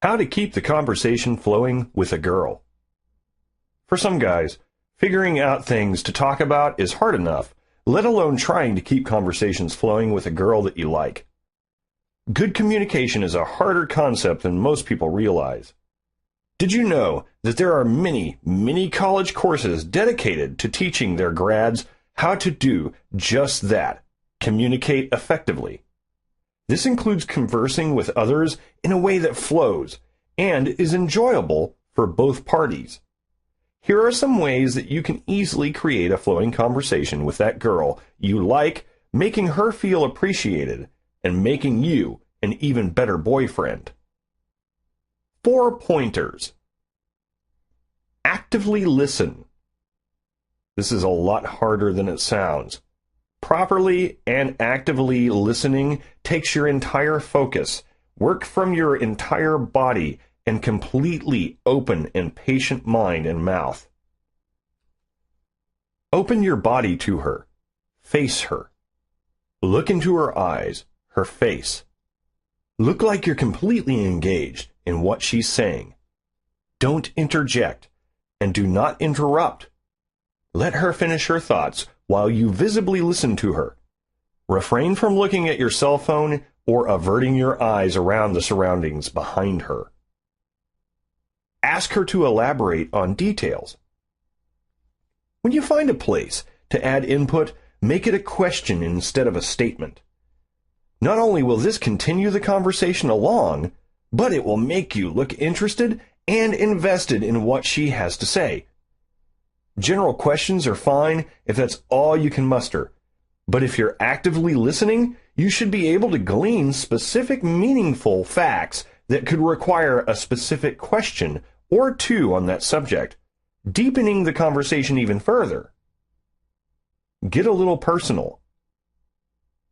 How to keep the conversation flowing with a girl. For some guys, figuring out things to talk about is hard enough, let alone trying to keep conversations flowing with a girl that you like. Good communication is a harder concept than most people realize. Did you know that there are many college courses dedicated to teaching their grads how to do just that, communicate effectively? This includes conversing with others in a way that flows and is enjoyable for both parties. Here are some ways that you can easily create a flowing conversation with that girl you like, making her feel appreciated and making you an even better boyfriend. 4 pointers. Actively listen. This is a lot harder than it sounds. Properly and actively listening takes your entire focus, work from your entire body, and completely open and patient mind and mouth. Open your body to her. Face her. Look into her eyes, her face. Look like you're completely engaged in what she's saying. Don't interject, and do not interrupt. Let her finish her thoughts while you visibly listen to her. Refrain from looking at your cell phone or averting your eyes around the surroundings behind her. Ask her to elaborate on details. When you find a place to add input, make it a question instead of a statement. Not only will this continue the conversation along, but it will make you look interested and invested in what she has to say. General questions are fine if that's all you can muster, but if you're actively listening, you should be able to glean specific, meaningful facts that could require a specific question or two on that subject, deepening the conversation even further. Get a little personal.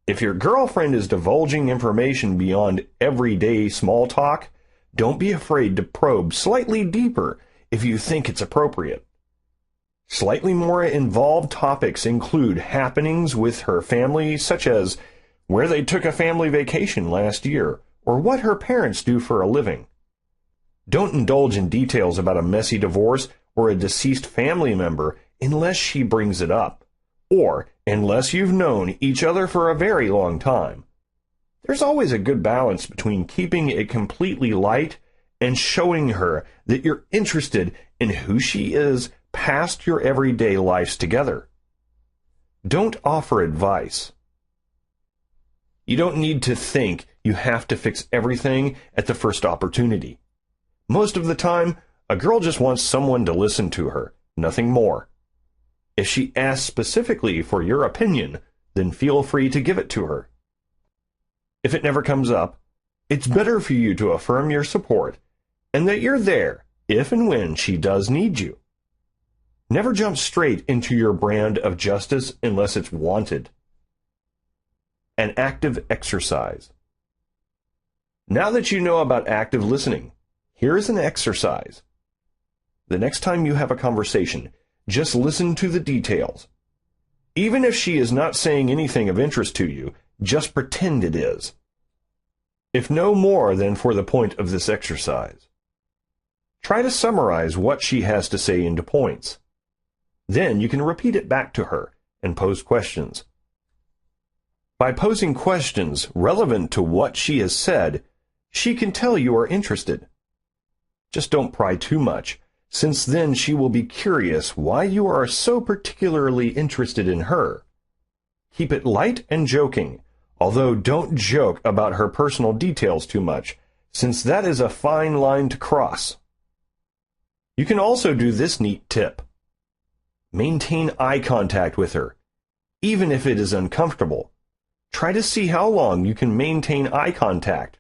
If your girlfriend is divulging information beyond everyday small talk, don't be afraid to probe slightly deeper if you think it's appropriate. Slightly more involved topics include happenings with her family, such as where they took a family vacation last year or what her parents do for a living. Don't indulge in details about a messy divorce or a deceased family member unless she brings it up, or unless you've known each other for a very long time. There's always a good balance between keeping it completely light and showing her that you're interested in who she is past your everyday lives together. Don't offer advice. You don't need to think you have to fix everything at the first opportunity. Most of the time, a girl just wants someone to listen to her, nothing more. If she asks specifically for your opinion, then feel free to give it to her. If it never comes up, it's better for you to affirm your support and that you're there if and when she does need you. Never jump straight into your brand of justice unless it's wanted. An active exercise. Now that you know about active listening, here's an exercise. The next time you have a conversation, just listen to the details. Even if she is not saying anything of interest to you, just pretend it is. If no more than for the point of this exercise. Try to summarize what she has to say into points. Then you can repeat it back to her and pose questions. By posing questions relevant to what she has said, she can tell you are interested. Just don't pry too much, since then she will be curious why you are so particularly interested in her. Keep it light and joking, although don't joke about her personal details too much, since that is a fine line to cross. You can also do this neat tip. Maintain eye contact with her, even if it is uncomfortable. Try to see how long you can maintain eye contact.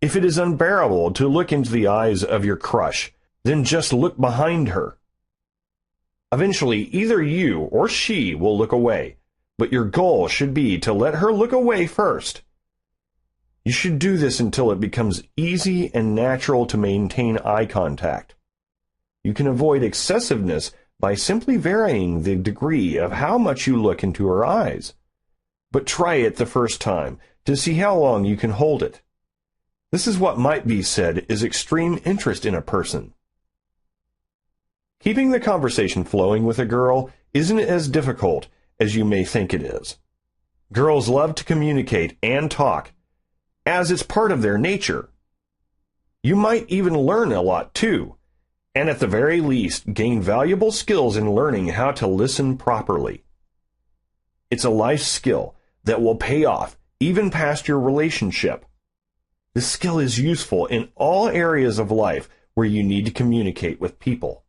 If it is unbearable to look into the eyes of your crush, then just look behind her. Eventually, either you or she will look away, but your goal should be to let her look away first. You should do this until it becomes easy and natural to maintain eye contact. You can avoid excessiveness by simply varying the degree of how much you look into her eyes. But try it the first time to see how long you can hold it. This is what might be said is extreme interest in a person. Keeping the conversation flowing with a girl isn't as difficult as you may think it is. Girls love to communicate and talk, as it's part of their nature. You might even learn a lot too, and at the very least gain valuable skills in learning how to listen properly. It's a life skill that will pay off even past your relationship. This skill is useful in all areas of life where you need to communicate with people.